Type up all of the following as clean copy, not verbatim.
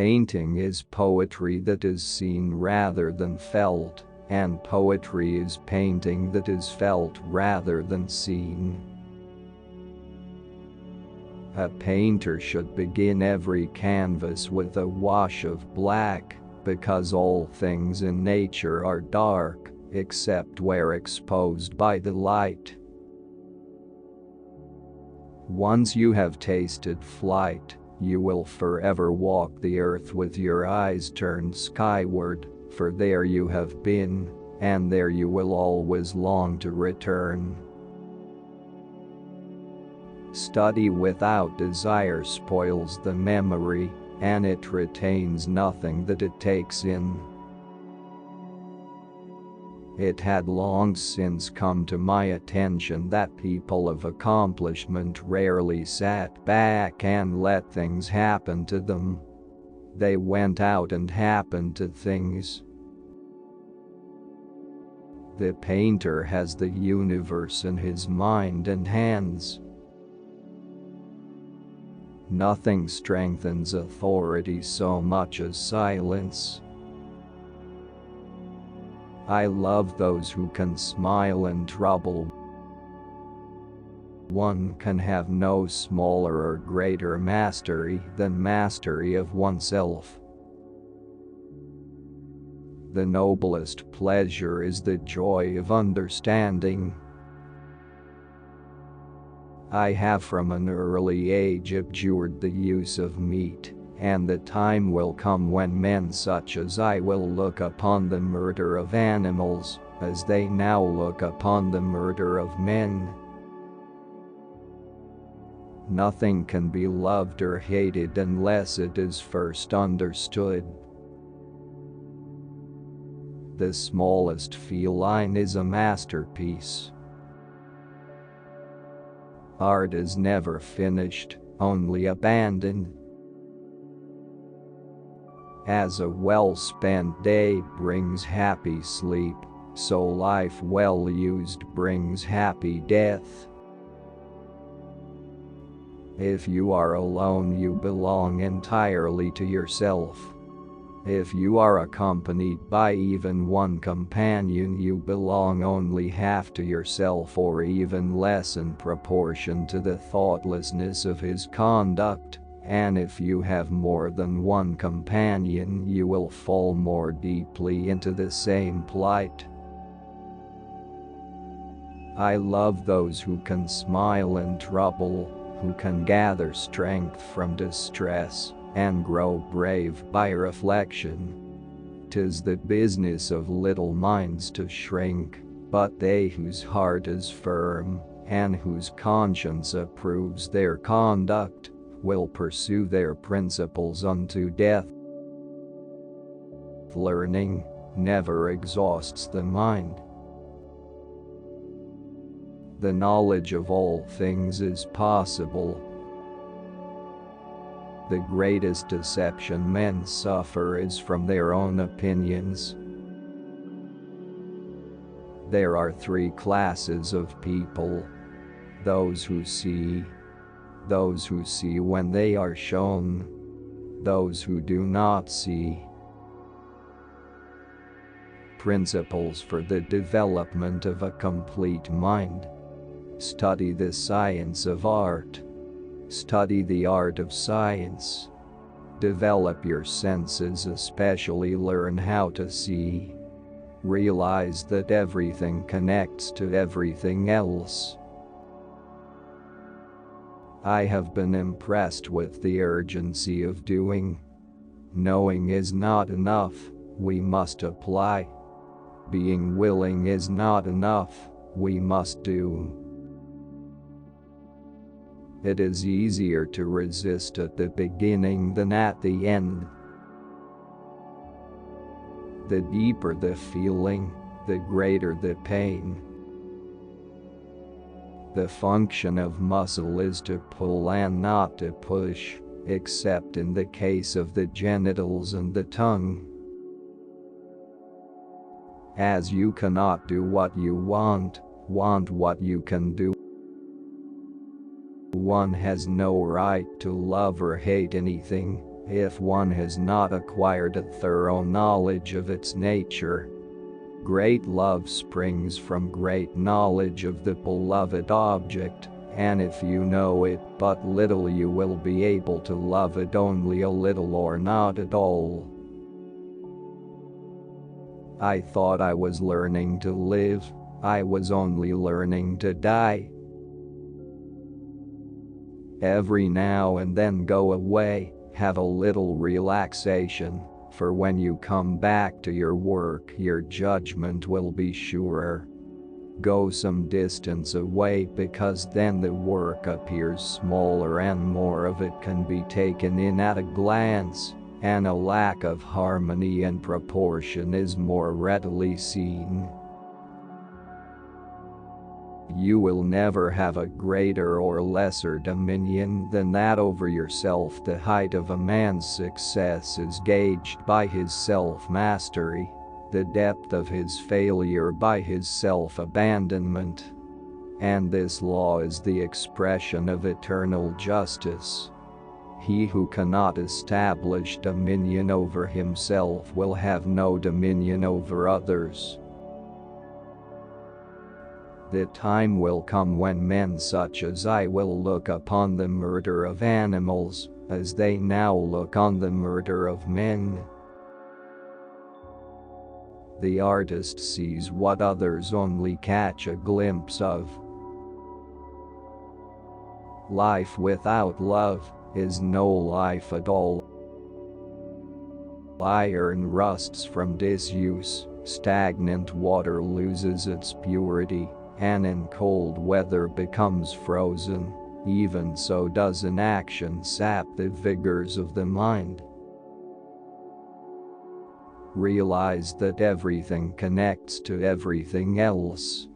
Painting is poetry that is seen rather than felt, and poetry is painting that is felt rather than seen. A painter should begin every canvas with a wash of black, because all things in nature are dark, except where exposed by the light. Once you have tasted flight, you will forever walk the earth with your eyes turned skyward, for there you have been, and there you will always long to return. Study without desire spoils the memory, and it retains nothing that it takes in. It had long since come to my attention that people of accomplishment rarely sat back and let things happen to them. They went out and happened to things. The painter has the universe in his mind and hands. Nothing strengthens authority so much as silence. I love those who can smile in trouble. One can have no smaller or greater mastery than mastery of oneself. The noblest pleasure is the joy of understanding. I have from an early age abjured the use of meat, and the time will come when men such as I will look upon the murder of animals as they now look upon the murder of men. Nothing can be loved or hated unless it is first understood. The smallest feline is a masterpiece. Art is never finished, only abandoned. As a well-spent day brings happy sleep, so life well used brings happy death. If you are alone, you belong entirely to yourself. If you are accompanied by even one companion, you belong only half to yourself, or even less in proportion to the thoughtlessness of his conduct, and if you have more than one companion, you will fall more deeply into the same plight. I love those who can smile in trouble, who can gather strength from distress, and grow brave by reflection. 'Tis the business of little minds to shrink, but they whose heart is firm, and whose conscience approves their conduct, will pursue their principles unto death. Learning never exhausts the mind. The knowledge of all things is possible. The greatest deception men suffer is from their own opinions. There are three classes of people: those who see when they are shown, those who do not see. Principles for the development of a complete mind. Study the science of art. Study the art of science. Develop your senses, especially learn how to see. Realize that everything connects to everything else. I have been impressed with the urgency of doing. Knowing is not enough, we must apply. Being willing is not enough, we must do. It is easier to resist at the beginning than at the end. The deeper the feeling, the greater the pain. The function of muscle is to pull and not to push, except in the case of the genitals and the tongue. As you cannot do what you want what you can do. One has no right to love or hate anything, if one has not acquired a thorough knowledge of its nature. Great love springs from great knowledge of the beloved object, and if you know it but little, you will be able to love it only a little or not at all. I thought I was learning to live, I was only learning to die. Every now and then go away, have a little relaxation, for when you come back to your work your judgment will be surer. Go some distance away, because then the work appears smaller and more of it can be taken in at a glance, and a lack of harmony and proportion is more readily seen. You will never have a greater or lesser dominion than that over yourself. The height of a man's success is gauged by his self-mastery, the depth of his failure by his self-abandonment. And this law is the expression of eternal justice. He who cannot establish dominion over himself will have no dominion over others. The time will come when men such as I will look upon the murder of animals as they now look on the murder of men. The artist sees what others only catch a glimpse of. Life without love is no life at all. Iron rusts from disuse, stagnant water loses its purity, and in cold weather becomes frozen. Even so does inaction sap the vigors of the mind. Realize that everything connects to everything else.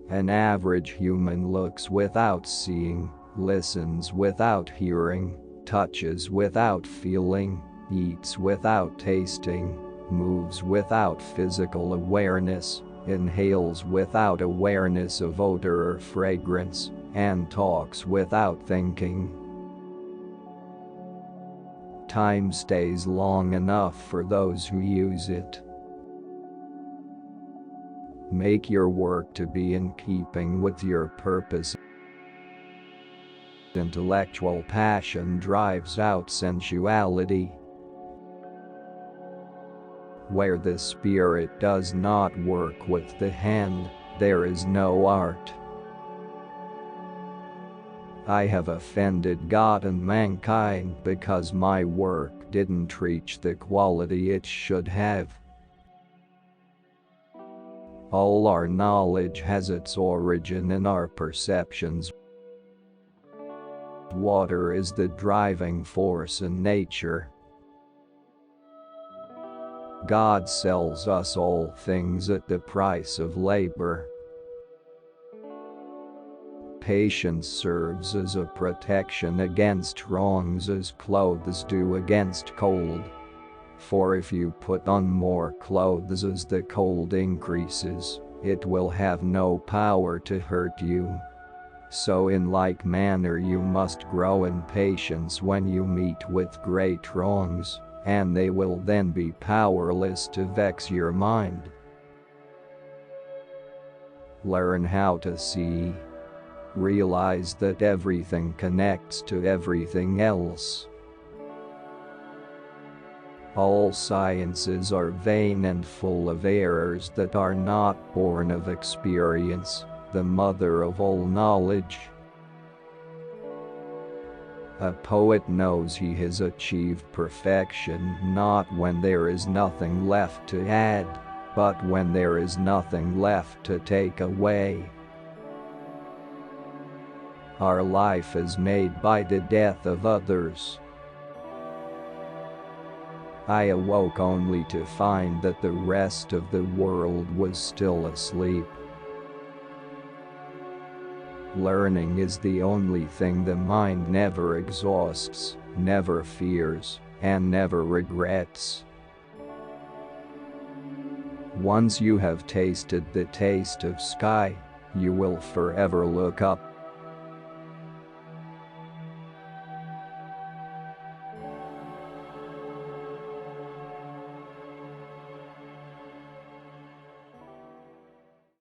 An average human looks without seeing, listens without hearing, touches without feeling, eats without tasting, moves without physical awareness, inhales without awareness of odor or fragrance, and talks without thinking. Time stays long enough for those who use it. Make your work to be in keeping with your purpose. Intellectual passion drives out sensuality. Where the spirit does not work with the hand, there is no art. I have offended God and mankind because my work didn't reach the quality it should have. All our knowledge has its origin in our perceptions. Water is the driving force in nature. God sells us all things at the price of labor. Patience serves as a protection against wrongs as clothes do against cold. For if you put on more clothes as the cold increases, it will have no power to hurt you. So in like manner you must grow in patience when you meet with great wrongs, and they will then be powerless to vex your mind. Learn how to see. Realize that everything connects to everything else. All sciences are vain and full of errors that are not born of experience, the mother of all knowledge. A poet knows he has achieved perfection not when there is nothing left to add, but when there is nothing left to take away. Our life is made by the death of others. I awoke only to find that the rest of the world was still asleep. Learning is the only thing the mind never exhausts, never fears, and never regrets. Once you have tasted the taste of sky, you will forever look up